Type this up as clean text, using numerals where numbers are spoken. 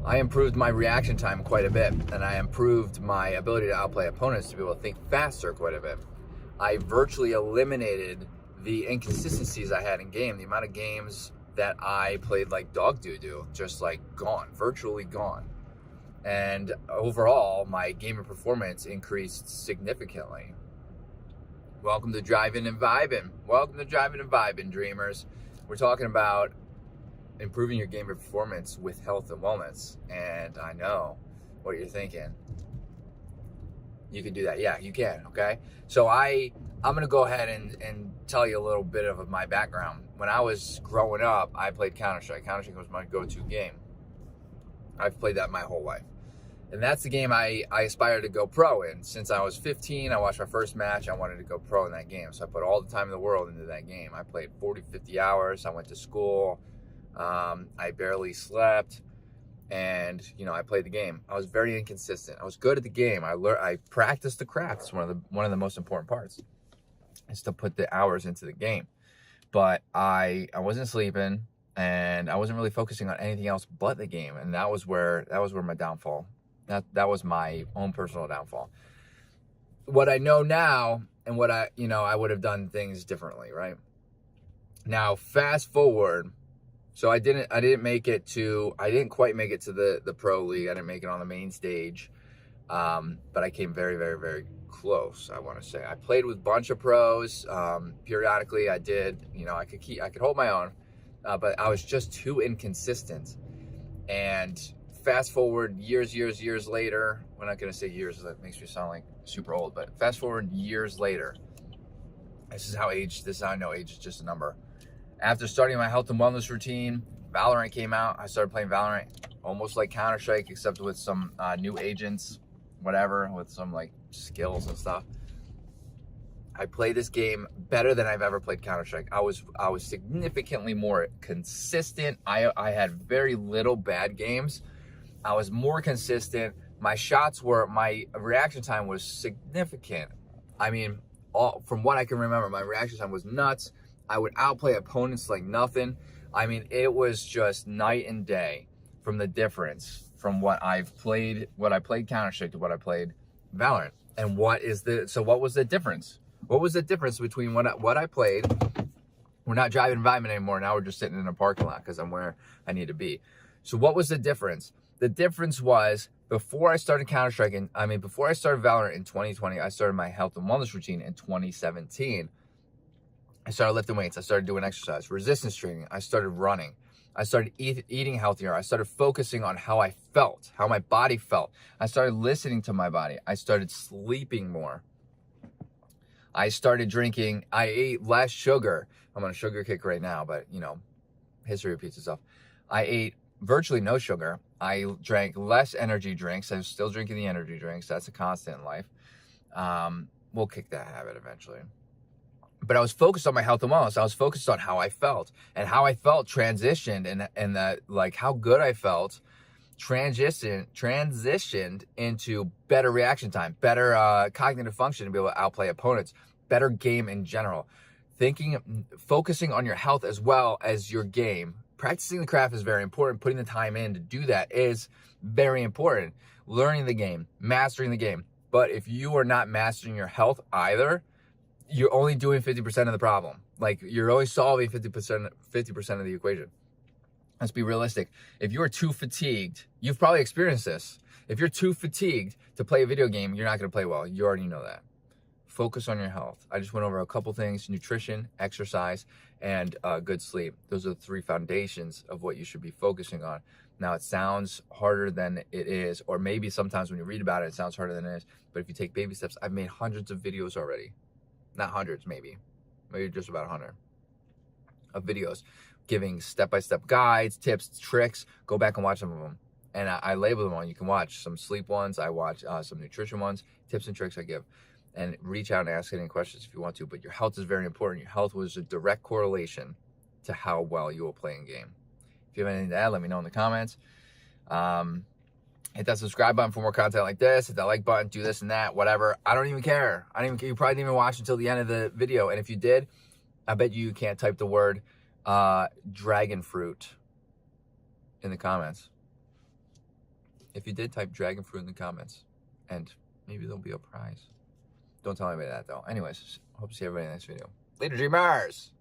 I improved my reaction time quite a bit, and I improved my ability to outplay opponents to be able to think faster quite a bit. I virtually eliminated the inconsistencies I had in game, the amount of games that I played like dog doo-doo, just like gone, virtually gone. And overall, my gaming performance increased significantly. Welcome to Driving and Vibing. Welcome to Driving and Vibing, dreamers. We're talking about improving your gamer performance with health and wellness. And I know what you're thinking. You can do that. Yeah, you can, okay? So I'm going to go ahead and tell you a little bit of my background. When I was growing up, I played Counter-Strike. Counter-Strike was my go-to game. I've played that my whole life. And that's the game I aspired to go pro in. Since I was 15, I watched my first match. I wanted to go pro in that game. So I put all the time in the world into that game. I played 40, 50 hours. I went to school. I barely slept. And, I played the game. I was very inconsistent. I was good at the game. I practiced the craft. It's one of the most important parts, is to put the hours into the game. But I wasn't sleeping, and I wasn't really focusing on anything else but the game. And that was where my downfall. That was my own personal downfall. What I know now, and what I would have done things differently, right? Now, fast forward. So I didn't quite make it to the pro league. I didn't make it on the main stage. But I came very, very, very close, I want to say. I played with a bunch of pros. Periodically I did, I could hold my own. But I was just too inconsistent. And fast forward years later, we're not going to say years, that makes me sound like super old, but fast forward years later, this is how I know age is just a number. After starting my health and wellness routine, Valorant came out. I started playing Valorant almost like Counter-Strike, except with some new agents, whatever, with some like skills and stuff. I played this game better than I've ever played Counter-Strike. I was significantly more consistent. I had very little bad games. I was more consistent. My reaction time was significant. I mean, from what I can remember, my reaction time was nuts. I would outplay opponents like nothing. I mean, it was just night and day from the difference from what I played Counter-Strike to what I played Valorant. And what was the difference? What was the difference between what I played? We're not driving and vibing anymore. Now we're just sitting in a parking lot because I'm where I need to be. So what was the difference? The difference was before I started before I started Valorant in 2020, I started my health and wellness routine in 2017. I started lifting weights. I started doing exercise, resistance training. I started running. I started eating healthier. I started focusing on how I felt, how my body felt. I started listening to my body. I started sleeping more. I started drinking. I ate less sugar. I'm on a sugar kick right now, but history repeats itself. I ate virtually no sugar. I drank less energy drinks. I'm still drinking the energy drinks. That's a constant in life. We'll kick that habit eventually. But I was focused on my health and wellness. I was focused on how I felt, and how I felt transitioned, and that, like, how good I felt transitioned into better reaction time, better cognitive function to be able to outplay opponents, better game in general. Focusing on your health as well as your game. Practicing the craft is very important. Putting the time in to do that is very important. Learning the game, mastering the game. But if you are not mastering your health either, you're only doing 50% of the problem. Like, you're only solving 50% of the equation. Let's be realistic. If you're too fatigued, you've probably experienced this. If you're too fatigued to play a video game, you're not going to play well. You already know that. Focus on your health. I just went over a couple things: nutrition, exercise, and good sleep. Those are the three foundations of what you should be focusing on. Now, it sounds harder than it is, or maybe sometimes when you read about it, it sounds harder than it is. But if you take baby steps, I've made hundreds of videos already. Not hundreds, maybe just about 100 of videos giving step-by-step guides, tips, tricks. Go back and watch some of them. And I label them on. You can watch some sleep ones. I watch some nutrition ones, tips and tricks I give. And reach out and ask any questions if you want to. But your health is very important. Your health was a direct correlation to how well you will play in game. If you have anything to add, let me know in the comments. Hit that subscribe button for more content like this. Hit that like button, do this and that, whatever. I don't even care. You probably didn't even watch until the end of the video. And if you did, I bet you can't type the word dragon fruit in the comments. If you did, type dragon fruit in the comments, and maybe there'll be a prize. Don't tell anybody that, though. Anyways, hope to see everybody in the next video. Later, Dreamers!